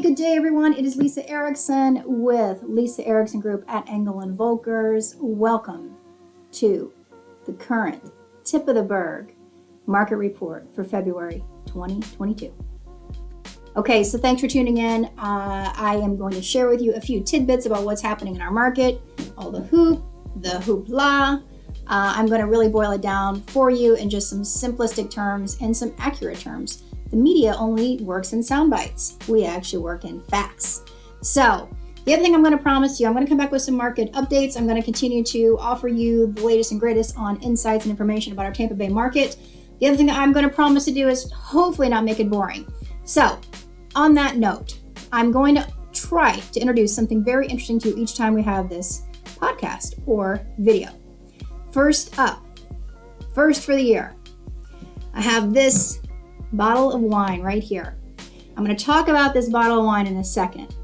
good day, everyone. It is Lisa Erickson with Lisa Erickson Group at Engel and Volkers. Welcome to the current tip of the berg market report for February 2022. Okay, so thanks for tuning in. I am going to share with you a few tidbits about what's happening in our market, all the hoopla. I'm going to really boil it down for you in just some simplistic terms and some accurate terms. The media only works in sound bites. We actually work in facts. So the other thing I'm going to promise you, I'm going to come back with some market updates. I'm going to continue to offer you the latest and greatest on insights and information about our Tampa Bay market. The other thing that I'm going to promise to do is hopefully not make it boring. So on that note, I'm going to try to introduce something very interesting to you each time we have this podcast or video. First up, first for the year, I have this bottle of wine right here. I'm going to talk about this bottle of wine in a second,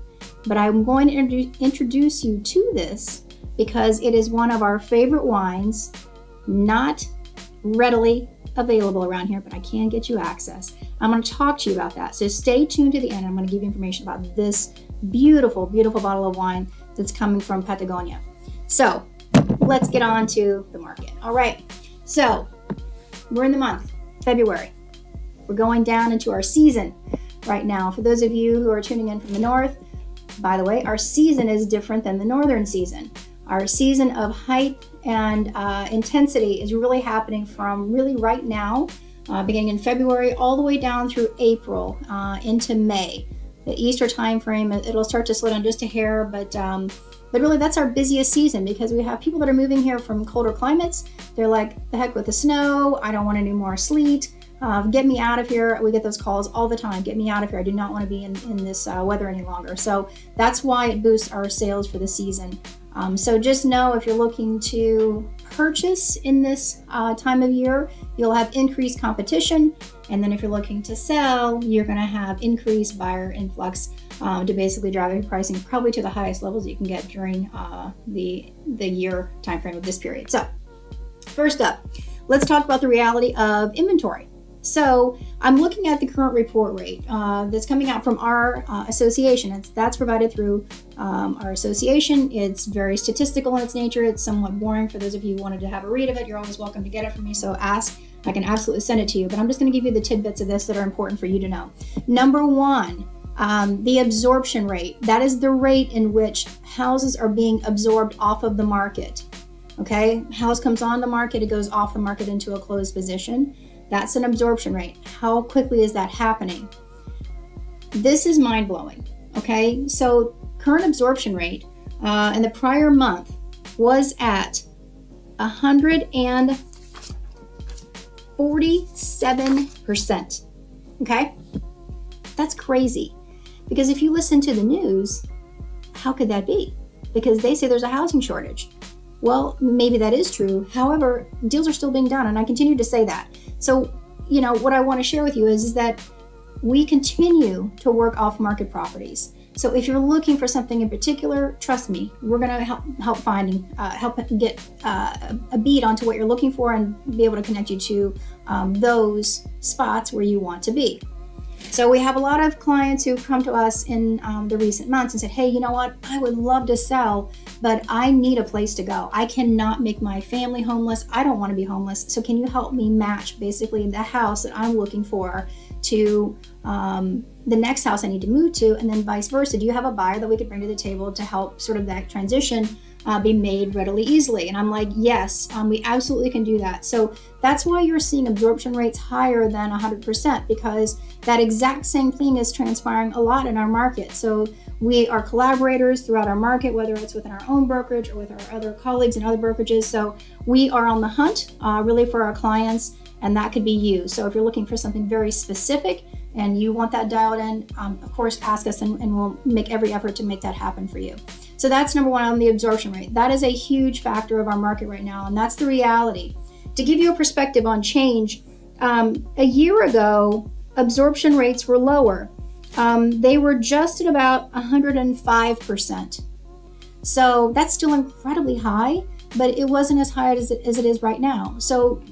but I'm going to introduce you to this because it is one of our favorite wines, not readily available around here, but I can get you access. I'm going to talk to you about that. So stay tuned to the end. I'm going to give you information about this beautiful, beautiful bottle of wine that's coming from Patagonia. So let's get on to the market. All right. So we're in the month, February. We're going down into our season right now. For those of you who are tuning in from the north, by the way, our season is different than the northern season. Our season of height and intensity is really happening from really right now, beginning in February, all the way down through April into May. The Easter time frame, it'll start to slow down just a hair, but really that's our busiest season because we have people that are moving here from colder climates. They're like, the heck with the snow. I don't want any more sleet. Get me out of here. We get those calls all the time. Get me out of here. I do not want to be in this weather any longer. So that's why it boosts our sales for the season. So just know if you're looking to purchase in this time of year, you'll have increased competition. And then if you're looking to sell, you're going to have increased buyer influx to basically drive your pricing probably to the highest levels you can get during the year time frame of this period. So first up, let's talk about the reality of inventory. So I'm looking at the current report rate that's coming out from our association. That's provided through our association. It's very statistical in its nature. It's somewhat boring. For those of you who wanted to have a read of it, you're always welcome to get it from me. So ask. I can absolutely send it to you. But I'm just going to give you the tidbits of this that are important for you to know. Number one, the absorption rate. That is the rate in which houses are being absorbed off of the market. Okay, house comes on the market, it goes off the market into a closed position. That's an absorption rate. How quickly is that happening? This is mind-blowing, okay? So current absorption rate in the prior month was at 147%, okay? That's crazy because if you listen to the news, how could that be? Because they say there's a housing shortage. Well, maybe that is true. However, deals are still being done, and I continue to say that. So, what I want to share with you is that we continue to work off-market properties. So if you're looking for something in particular, trust me, we're going to help get a bead onto what you're looking for and be able to connect you to those spots where you want to be. So we have a lot of clients who come to us in the recent months and said, hey, you know what? I would love to sell, but I need a place to go. I cannot make my family homeless. I don't want to be homeless. So can you help me match basically the house that I'm looking for to the next house I need to move to, and then vice versa? Do you have a buyer that we could bring to the table to help sort of that transition be made readily easily? And I'm like, yes, we absolutely can do that. So that's why you're seeing absorption rates higher than 100%, because that exact same thing is transpiring a lot in our market. So we are collaborators throughout our market, whether it's within our own brokerage or with our other colleagues and other brokerages. So we are on the hunt really for our clients, and that could be you. So if you're looking for something very specific and you want that dialed in, of course, ask us and we'll make every effort to make that happen for you. So that's number one on the absorption rate. That is a huge factor of our market right now, and that's the reality. To give you a perspective on change, a year ago, absorption rates were lower. They were just at about 105%. So that's still incredibly high, but it wasn't as high as it is right now. So,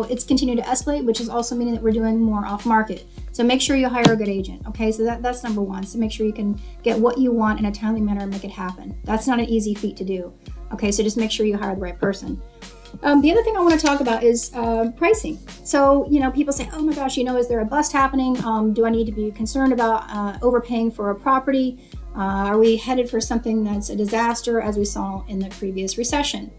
it's continued to escalate, which is also meaning that we're doing more off market. So make sure you hire a good agent. Okay, so that's number one. So make sure you can get what you want in a timely manner and make it happen. That's not an easy feat to do. Okay, so just make sure you hire the right person. The other thing I want to talk about is pricing. So, people say, oh my gosh, is there a bust happening? Do I need to be concerned about overpaying for a property? Are we headed for something that's a disaster as we saw in the previous recession?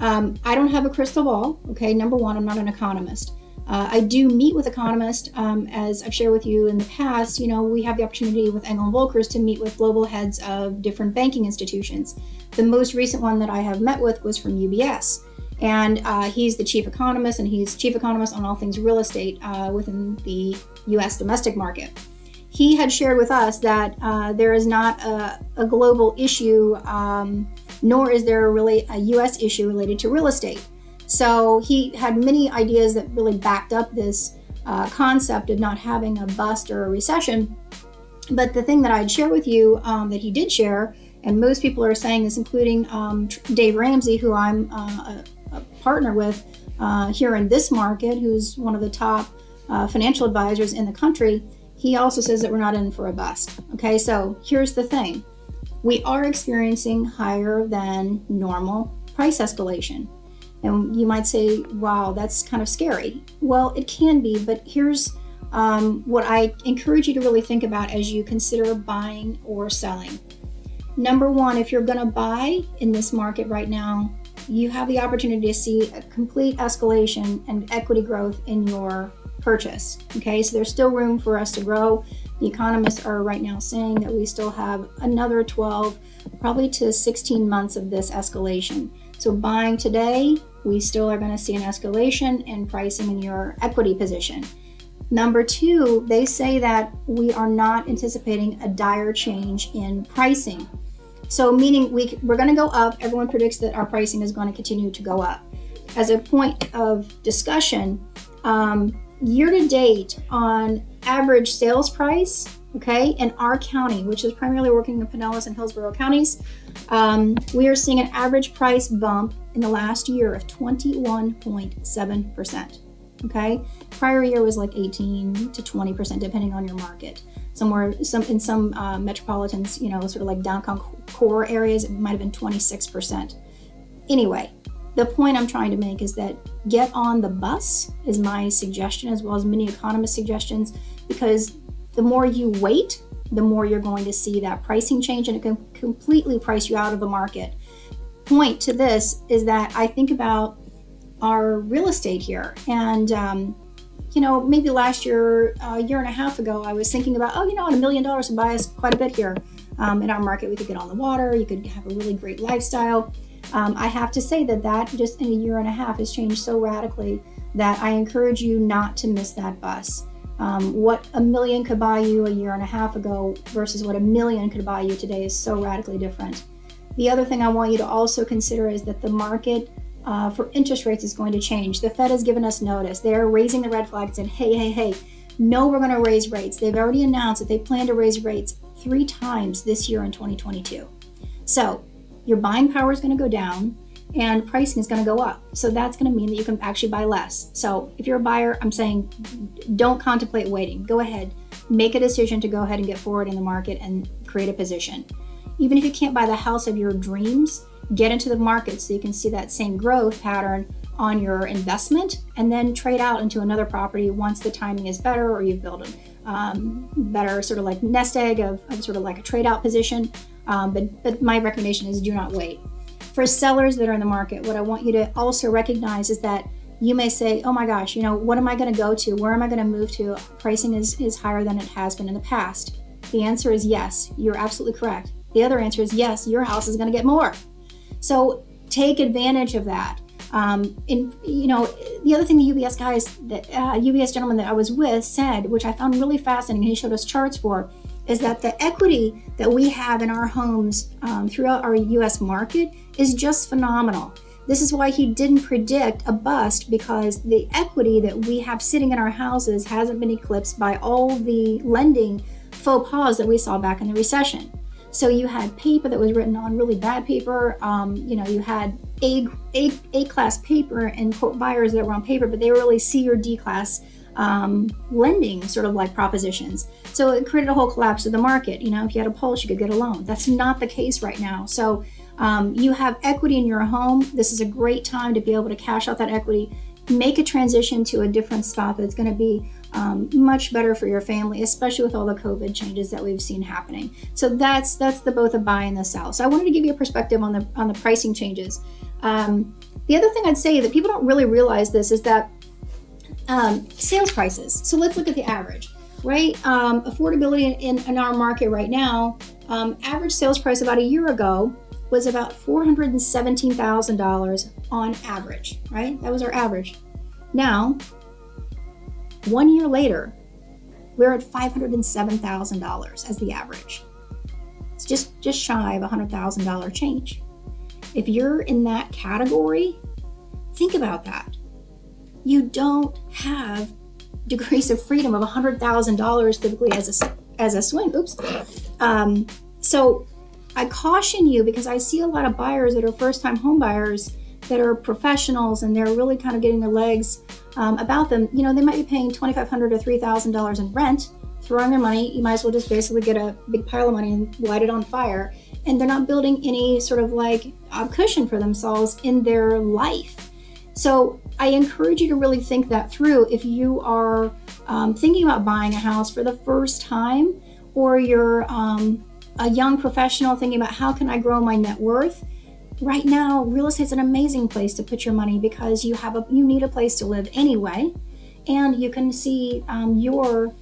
I don't have a crystal ball. Okay, number one, I'm not an economist. I do meet with economists, as I've shared with you in the past. We have the opportunity with Engel & Volkers to meet with global heads of different banking institutions. The most recent one that I have met with was from UBS. And he's the chief economist, and he's chief economist on all things real estate within the U.S. domestic market. He had shared with us that there is not a global issue, nor is there really a U.S. issue related to real estate. So he had many ideas that really backed up this concept of not having a bust or a recession. But the thing that I'd share with you that he did share, and most people are saying this, including Dave Ramsey, who I'm a partner with here in this market, who's one of the top financial advisors in the country, he also says that we're not in for a bust. Okay, so here's the thing. We are experiencing higher than normal price escalation. And you might say, wow, that's kind of scary. Well, it can be, but here's what I encourage you to really think about as you consider buying or selling. Number one, if you're going to buy in this market right now, you have the opportunity to see a complete escalation and equity growth in your purchase. Okay, so there's still room for us to grow. The economists are right now saying that we still have another 12, probably to 16 months of this escalation. So buying today, we still are going to see an escalation in pricing in your equity position. Number two, they say that we are not anticipating a dire change in pricing. So meaning we're going to go up. Everyone predicts that our pricing is going to continue to go up. As a point of discussion, year to date on average sales price, okay, in our county, which is primarily working in Pinellas and Hillsborough counties, we are seeing an average price bump in the last year of 21.7%. Okay, prior year was like 18 to 20%, depending on your market. In some metropolitans, sort of like downtown core areas, it might have been 26%. Anyway, the point I'm trying to make is that get on the bus is my suggestion, as well as many economist suggestions, because the more you wait, the more you're going to see that pricing change, and it can completely price you out of the market. Point to this is that I think about our real estate here, and maybe last year, a year and a half ago, I was thinking about, $1 million would buy us quite a bit here in our market. We could get on the water, you could have a really great lifestyle. I have to say that just in a year and a half has changed so radically that I encourage you not to miss that bus. What $1 million could buy you a year and a half ago versus what $1 million could buy you today is so radically different. The other thing I want you to also consider is that the market for interest rates is going to change. The Fed has given us notice. They're raising the red flag and saying, hey, no, we're going to raise rates. They've already announced that they plan to raise rates 3 times this year in 2022. So your buying power is going to go down and pricing is going to go up. So that's going to mean that you can actually buy less. So if you're a buyer, I'm saying don't contemplate waiting. Go ahead, make a decision to go ahead and get forward in the market and create a position. Even if you can't buy the house of your dreams, get into the market so you can see that same growth pattern on your investment, and then trade out into another property once the timing is better, or you've built a better sort of like nest egg of sort of like a trade out position. But my recommendation is do not wait. For sellers that are in the market, what I want you to also recognize is that you may say, oh my gosh, what am I going to go to? Where am I going to move to? Pricing is higher than it has been in the past. The answer is yes, you're absolutely correct. The other answer is yes, your house is going to get more. So take advantage of that. The other thing the UBS gentleman that I was with said, which I found really fascinating, and he showed us charts for, is that the equity that we have in our homes throughout our U.S. market is just phenomenal. This is why he didn't predict a bust, because the equity that we have sitting in our houses hasn't been eclipsed by all the lending faux pas that we saw back in the recession. So you had paper that was written on really bad paper. You had A-class paper and quote buyers that were on paper, but they were really C or D class lending sort of like propositions. So it created a whole collapse of the market. You know, if you had a pulse, you could get a loan. That's not the case right now. So you have equity in your home. This is a great time to be able to cash out that equity, make a transition to a different spot that's going to be much better for your family, especially with all the COVID changes that we've seen happening. So that's the both a buy and the sell. So I wanted to give you a perspective on the pricing changes. The other thing I'd say that people don't really realize this is that sales prices. So let's look at the average, right? Affordability in our market right now, average sales price about a year ago was about $417,000 on average, right? That was our average. Now, 1 year later, we're at $507,000 as the average. It's just shy of $100,000 change. If you're in that category, think about that. You don't have degrees of freedom of $100,000 typically as a swing. So I caution you, because I see a lot of buyers that are first-time home buyers that are professionals and they're really kind of getting their legs about them. You know, they might be paying $2,500 or $3,000 in rent, throwing their money. You might as well just basically get a big pile of money and light it on fire. And they're not building any sort of like cushion for themselves in their life. So I encourage you to really think that through. If you are thinking about buying a house for the first time, or you're a young professional thinking about how can I grow my net worth, right now real estate's an amazing place to put your money, because you need a place to live anyway, and you can see your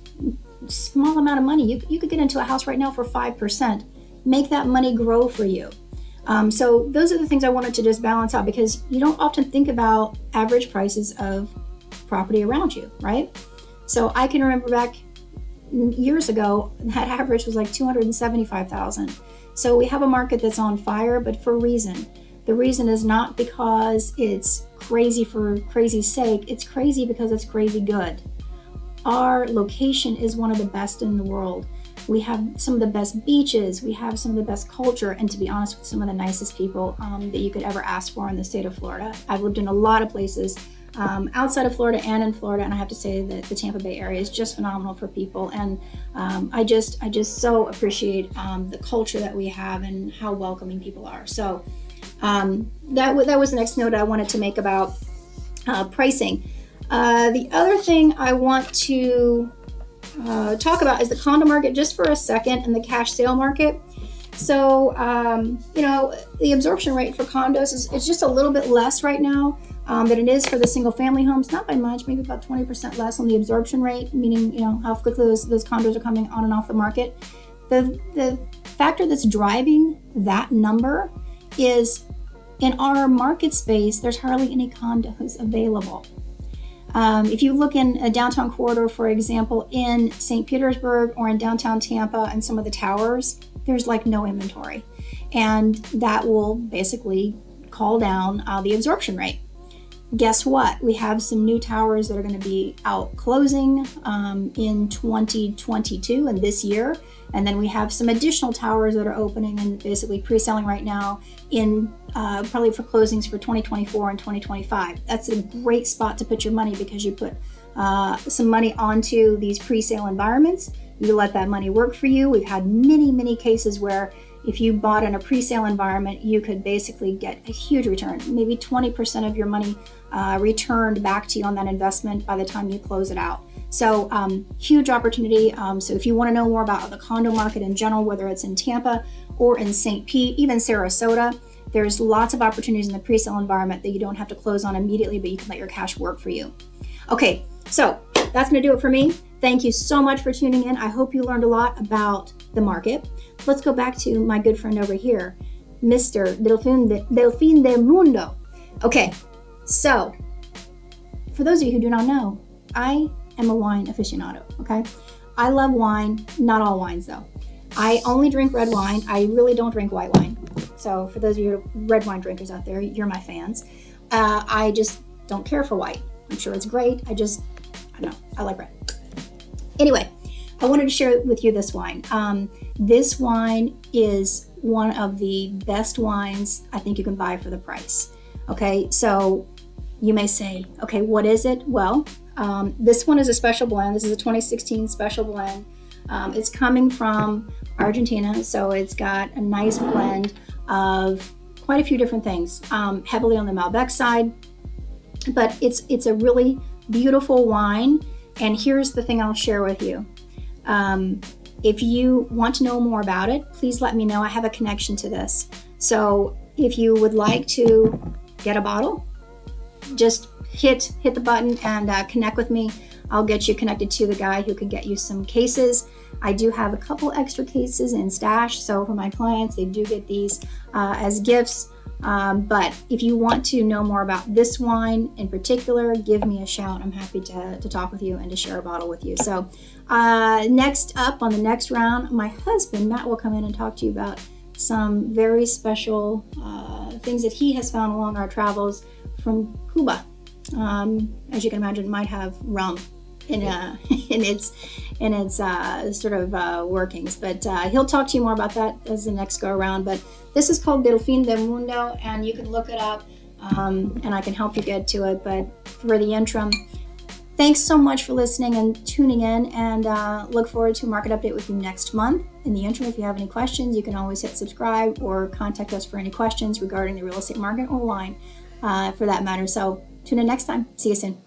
small amount of money. You could get into a house right now for 5%. Make that money grow for you. So those are the things I wanted to just balance out, because you don't often think about average prices of property around you, right? So I can remember back years ago, that average was like $275,000. So we have a market that's on fire, but for a reason. The reason is not because it's crazy for crazy's sake. It's crazy because it's crazy good. Our location is one of the best in the world. We have some of the best beaches. We have some of the best culture, and to be honest, with some of the nicest people that you could ever ask for in the state of Florida. I've lived in a lot of places outside of Florida and in Florida, and I have to say that the Tampa Bay area is just phenomenal for people. And I just so appreciate the culture that we have and how welcoming people are. So that was the next note I wanted to make about pricing. The other thing I want to talk about is the condo market just for a second, and the cash sale market. So, the absorption rate for condos is just a little bit less right now than it is for the single family homes. Not by much, maybe about 20% less on the absorption rate, meaning, how quickly those condos are coming on and off the market. The factor that's driving that number is, in our market space, there's hardly any condos available. If you look in a downtown corridor, for example, in St. Petersburg or in downtown Tampa and some of the towers, there's like no inventory. And that will basically call down the absorption rate. Guess what? We have some new towers that are going to be out closing in 2022 and this year. And then we have some additional towers that are opening and basically pre-selling right now in probably for closings for 2024 and 2025. That's a great spot to put your money, because you put some money onto these pre-sale environments. You let that money work for you. We've had many, many cases where if you bought in a pre-sale environment, you could basically get a huge return, maybe 20% of your money returned back to you on that investment by the time you close it out. So huge opportunity. So if you want to know more about the condo market in general, whether it's in Tampa or in St. Pete, even Sarasota, there's lots of opportunities in the pre-sale environment that you don't have to close on immediately, but you can let your cash work for you. Okay, so that's going to do it for me. Thank you so much for tuning in. I hope you learned a lot about the market. Let's go back to my good friend over here, Mr. Delfin de Mundo. Okay, so for those of you who do not know, I am a wine aficionado, okay? I love wine, not all wines though. I only drink red wine. I really don't drink white wine. So for those of you red wine drinkers out there, you're my fans. I just don't care for white. I'm sure it's great. I don't know. I like red. Anyway, I wanted to share with you this wine. This wine is one of the best wines I think you can buy for the price. Okay, so you may say, okay, what is it? Well, This one is a special blend. This is a 2016 special blend. It's coming from Argentina, so it's got a nice blend of quite a few different things, heavily on the Malbec side, but it's a really beautiful wine. And here's the thing I'll share with you. If you want to know more about it, please let me know. I have a connection to this. So if you would like to get a bottle, just hit the button and connect with me. I'll get you connected to the guy who can get you some cases. I do have a couple extra cases in stash, so for my clients, they do get these as gifts. But if you want to know more about this wine in particular, give me a shout. I'm happy to talk with you and to share a bottle with you. So next up on the next round, my husband, Matt, will come in and talk to you about some very special things that he has found along our travels from Cuba. As you can imagine, it might have rum in its sort of workings, but he'll talk to you more about that as the next go around. But this is called Delfín del Mundo, and you can look it up, and I can help you get to it. But for the interim, thanks so much for listening and tuning in, and look forward to a market update with you next month. In the interim, if you have any questions, you can always hit subscribe or contact us for any questions regarding the real estate market or wine, for that matter. So tune in next time. See you soon.